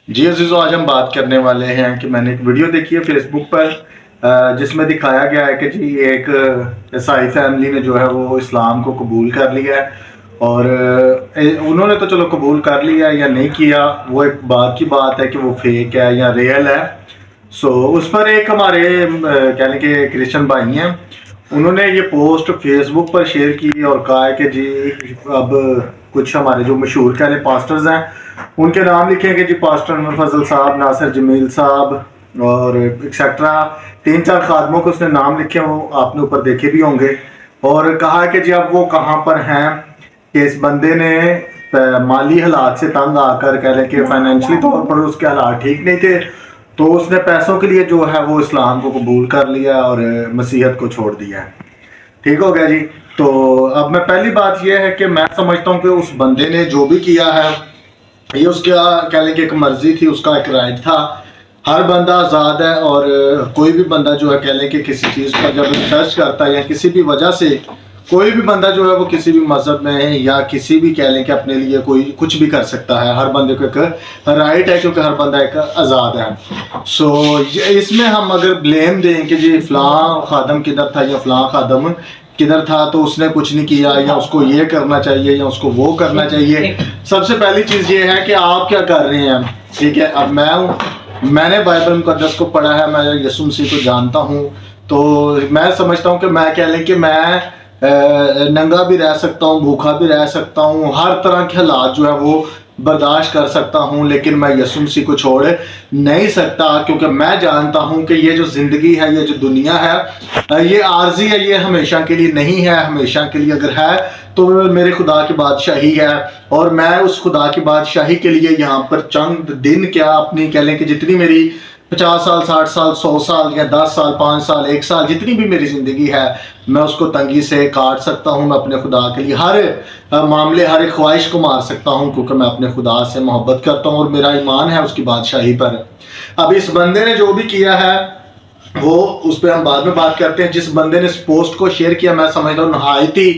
جی عزیزو، آج ہم بات کرنے والے ہیں کہ میں نے ایک ویڈیو دیکھی ہے فیس بک پر جس میں دکھایا گیا ہے کہ جی ایک عیسائی فیملی نے جو ہے وہ اسلام کو قبول کر لیا ہے، اور انہوں نے تو چلو قبول کر لیا یا نہیں کیا وہ ایک بات کی بات ہے کہ وہ فیک ہے یا ریئل ہے۔ اس پر ایک ہمارے کہہ لیں کہ کرسچن بھائی ہیں، انہوں نے یہ پوسٹ فیس بک پر شیئر کی اور کہا ہے کہ جی اب کچھ ہمارے جو مشہور کہہ لیں پاسٹرز ہیں ان کے نام لکھیں کہ جی پاسٹر انور فضل صاحب، ناصر جمیل صاحب اور ایکسیکٹرا 3-4 خادموں کو اس نے نام لکھے، وہ آپ نے اوپر دیکھے بھی ہوں گے، اور کہا کہ جی اب وہ کہاں پر ہیں کہ اس بندے نے مالی حالات سے تنگ آ کر کہہ لیں کہ فائنینشلی طور پر اس کے حالات ٹھیک نہیں تھے، تو اس نے پیسوں کے لیے جو ہے وہ اسلام کو قبول کر لیا اور مسیحیت کو چھوڑ دیا ہے۔ ٹھیک ہو گیا جی۔ تو اب میں پہلی بات یہ ہے کہ میں سمجھتا ہوں کہ اس بندے نے جو بھی کیا ہے یہ اس کا کہہ لیں کہ ایک مرضی تھی، اس کا ایک رائٹ تھا۔ ہر بندہ آزاد ہے، اور کوئی بھی بندہ جو ہے کہہ لیں کہ کسی چیز پر جب ریسرچ کرتا ہے یا کسی بھی وجہ سے کوئی بھی بندہ جو ہے وہ کسی بھی مذہب میں ہے یا کسی بھی کہہ لیں کہ اپنے لیے کوئی کچھ بھی کر سکتا ہے، ہر بندے کو ایک رائٹ ہے کیونکہ ہر بندہ ایک آزاد ہے۔ اس میں ہم اگر بلیم دیں کہ جی فلاں خادم کدھر تھا یا فلاں خادم کدھر تھا تو اس نے کچھ نہیں کیا یا اس کو یہ کرنا چاہیے یا اس کو وہ کرنا چاہیے، سب سے پہلی چیز یہ ہے کہ آپ کیا کر رہے ہیں۔ ٹھیک ہے، اب میں نے بائبل مقدس کو پڑھا ہے، میں یسوع مسیح کو جانتا ہوں، تو میں سمجھتا ہوں کہ میں کہہ لیں کہ میں ننگا بھی رہ سکتا ہوں، بھوکا بھی رہ سکتا ہوں، ہر طرح کے حالات جو ہے وہ برداشت کر سکتا ہوں، لیکن میں یسوع مسیح کو چھوڑ نہیں سکتا، کیونکہ میں جانتا ہوں کہ یہ جو زندگی ہے، یہ جو دنیا ہے، یہ عارضی ہے، یہ ہمیشہ کے لیے نہیں ہے۔ ہمیشہ کے لیے اگر ہے تو میرے خدا کی بادشاہی ہے، اور میں اس خدا کی بادشاہی کے لیے یہاں پر چند دن کیا اپنی کہہ لیں کہ جتنی میری 50 سال 60 سال 100 سال یا 10 سال 5 سال 1 سال جتنی بھی میری زندگی ہے، میں اس کو تنگی سے کاٹ سکتا ہوں۔ میں اپنے خدا کے لیے ہر معاملے، ہر ایک خواہش کو مار سکتا ہوں، کیونکہ میں اپنے خدا سے محبت کرتا ہوں اور میرا ایمان ہے اس کی بادشاہی پر۔ اب اس بندے نے جو بھی کیا ہے وہ اس پہ ہم بعد میں بات کرتے ہیں۔ جس بندے نے اس پوسٹ کو شیئر کیا، میں سمجھتا ہوں نہایت ہی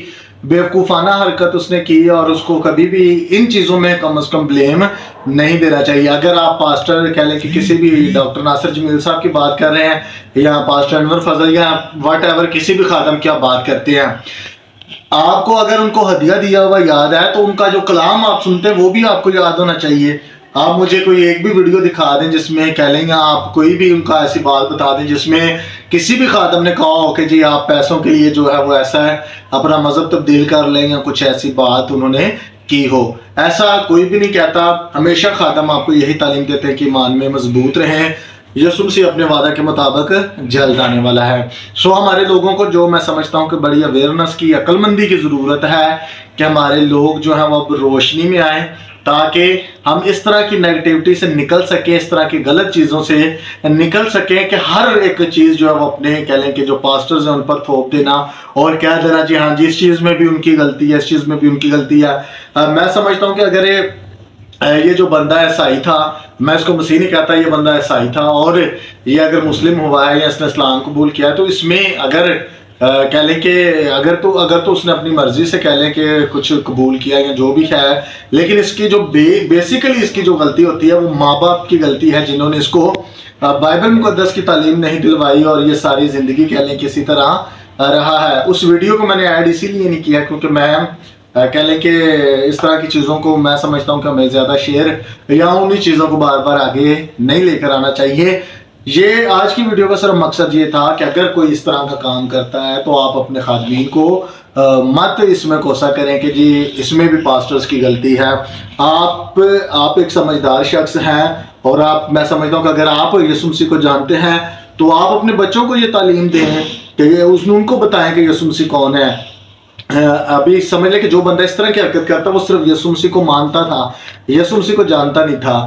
بیوقوفانہ حرکت اس نے کی، اور اس کو کبھی بھی ان چیزوں میں کم از کم بلیم نہیں دینا چاہیے۔ اگر آپ پاسٹر کہہ لیں کہ کسی بھی ڈاکٹر ناصر جمیل صاحب کی بات کر رہے ہیں یا پاسٹر انور فضل یا واٹ ایور کسی بھی خادم کی آپ بات کرتے ہیں، آپ کو اگر ان کو ہدیہ دیا ہوا یاد ہے تو ان کا جو کلام آپ سنتے ہیں وہ بھی آپ کو یاد ہونا چاہیے۔ آپ مجھے کوئی ایک بھی ویڈیو دکھا دیں جس میں کہہ لیں یا آپ کوئی بھی ان کا ایسی بات بتا دیں جس میں کسی بھی خادم نے کہا ہو کہ جی آپ پیسوں کے لیے جو ہے وہ ایسا ہے اپنا مذہب تبدیل کر لیں، یا کچھ ایسی بات انہوں نے کی ہو۔ ایسا کوئی بھی نہیں کہتا۔ ہمیشہ خادم آپ کو یہی تعلیم دیتے ہیں کہ ایمان میں مضبوط رہیں، یسوع مسیح اپنے وعدہ کے مطابق جلد آنے والا ہے۔ ہمارے لوگوں کو جو میں سمجھتا ہوں کہ بڑی اویئرنس کی، عقل مندی کی ضرورت ہے کہ ہمارے لوگ جو ہیں وہ اب روشنی میں آئیں، تاکہ ہم اس طرح کی نیگیٹیوٹی سے نکل سکیں، اس طرح کی غلط چیزوں سے نکل سکیں کہ ہر ایک چیز جو ہے وہ اپنے کہہ لیں کہ جو پاسٹرز ہیں ان پر تھوپ دینا اور کہہ دینا جی ہاں جی اس چیز میں بھی ان کی غلطی ہے، اس چیز میں بھی ان کی غلطی ہے۔ میں سمجھتا ہوں کہ اگر یہ جو بندہ عیسائی تھا، میں اس کو مسیح نہیں کہتا، یہ بندہ عیسائی تھا اور یہ اگر مسلم ہوا ہے یا اس نے اسلام قبول کیا ہے، تو اس میں اگر کہہ لیں کہ اگر تو اس نے اپنی مرضی سے کہہ لیں کہ کچھ قبول کیا یا جو بھی ہے، لیکن اس کی جو بیسیکلی اس کی جو غلطی ہوتی ہے وہ ماں باپ کی غلطی ہے، جنہوں نے اس کو بائبل مقدس کی تعلیم نہیں دلوائی، اور یہ ساری زندگی کہہ لیں کہ اسی طرح رہا ہے۔ اس ویڈیو کو میں نے ایڈ اسی لیے نہیں کیا کیونکہ میں کہہ لیں کہ اس طرح کی چیزوں کو میں سمجھتا ہوں کہ ہمیں زیادہ شیئر یا انہی چیزوں کو بار بار آگے نہیں لے کر آنا چاہیے۔ یہ آج کی ویڈیو کا صرف مقصد یہ تھا کہ اگر کوئی اس طرح کا کام کرتا ہے تو آپ اپنے خادمین کو مت اس میں کوسا کریں کہ جی اس میں بھی پاسٹرز کی غلطی ہے۔ آپ ایک سمجھدار شخص ہیں، اور میں سمجھتا ہوں کہ اگر آپ یسوع مسیح کو جانتے ہیں تو آپ اپنے بچوں کو یہ تعلیم دیں کہ ان کو بتائیں کہ یسوع مسیح کون ہے۔ ابھی سمجھ لیں کہ جو بندہ اس طرح کی حرکت کرتا وہ صرف یسوع مسیح کو مانتا تھا، یسوع مسیح کو جانتا نہیں تھا۔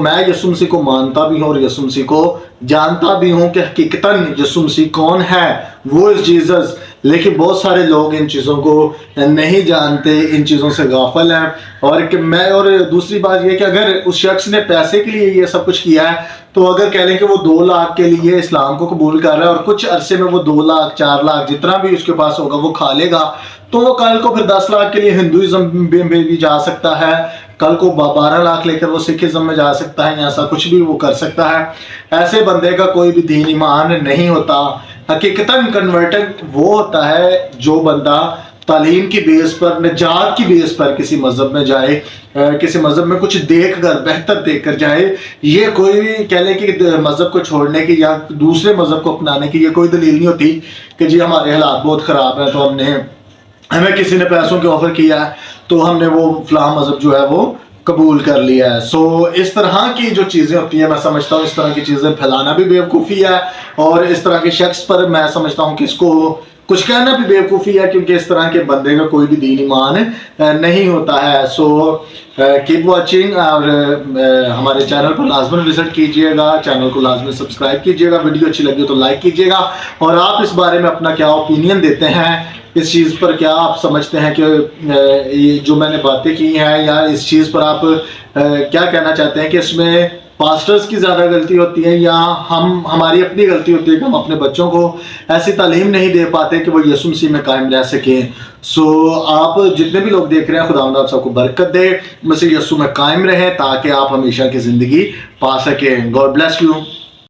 میں یسوع مسیح کو مانتا بھی ہوں اور یسوع مسیح کو جانتا بھی ہوں کہ حقیقتاً یسوع مسیح کون ہے، وہ از جیزس، لیکن بہت سارے لوگ ان چیزوں کو نہیں جانتے، ان چیزوں سے غافل ہیں۔ اور دوسری بات یہ کہ اگر اس شخص نے پیسے کے لیے یہ سب کچھ کیا ہے تو اگر کہہ لیں کہ وہ 2 لاکھ کے لیے اسلام کو قبول کر رہا ہے اور کچھ عرصے میں وہ 2 لاکھ 4 لاکھ جتنا بھی اس کے پاس ہوگا وہ کھا لے گا، تو وہ کل کو پھر 10 لاکھ کے لیے ہندوازم میں بھی جا سکتا ہے، کل کو 12 لاکھ لے کر وہ سکھزم میں جا سکتا ہے، ایسا کچھ بھی وہ کر سکتا ہے. ایسے بندے کا کوئی بھی دین ایمان نہیں ہوتا. حقیقتاً کنورٹڈ وہ ہوتا ہے جو بندہ تعلیم کی بیس پر، نجات کی بیس پر کسی مذہب میں جائے، کسی مذہب میں کچھ دیکھ کر، بہتر دیکھ کر جائے. یہ کوئی کہہ لے کہ مذہب کو چھوڑنے کی یا دوسرے مذہب کو اپنانے کی یہ کوئی دلیل نہیں ہوتی کہ جی ہمارے حالات بہت خراب ہیں تو ہمیں کسی نے پیسوں کے آفر کیا ہے تو ہم نے وہ فلاں مذہب جو ہے وہ قبول کر لیا ہے. سو اس طرح کی جو چیزیں ہوتی ہیں، میں سمجھتا ہوں اس طرح کی چیزیں پھیلانا بھی بیوقوفی ہے، اور اس طرح کے شخص پر میں سمجھتا ہوں کہ اس کو کچھ کہنا بھی بیوقوفی ہے، کیونکہ اس طرح کے بندے کا کوئی بھی دین ایمان نہیں ہوتا ہے. سو کیپ واچنگ، اور ہمارے چینل پر لازماً وزٹ کیجئے گا، چینل کو لازماً سبسکرائب کیجئے گا، ویڈیو اچھی لگی تو لائک کیجئے گا، اور آپ اس بارے میں اپنا کیا اوپینین دیتے ہیں، اس چیز پر کیا آپ سمجھتے ہیں کہ یہ جو میں نے باتیں کی ہیں، یا اس چیز پر آپ کیا کہنا چاہتے ہیں کہ اس میں پاسٹرز کی زیادہ غلطی ہوتی ہے یا ہماری اپنی غلطی ہوتی ہے کہ ہم اپنے بچوں کو ایسی تعلیم نہیں دے پاتے کہ وہ یسوع مسیح میں قائم رہ سکیں. سو آپ جتنے بھی لوگ دیکھ رہے ہیں، خداوند آپ سب کو برکت دے، مسیح یسوع میں قائم رہیں تاکہ آپ ہمیشہ کی زندگی پا سکیں. God bless you.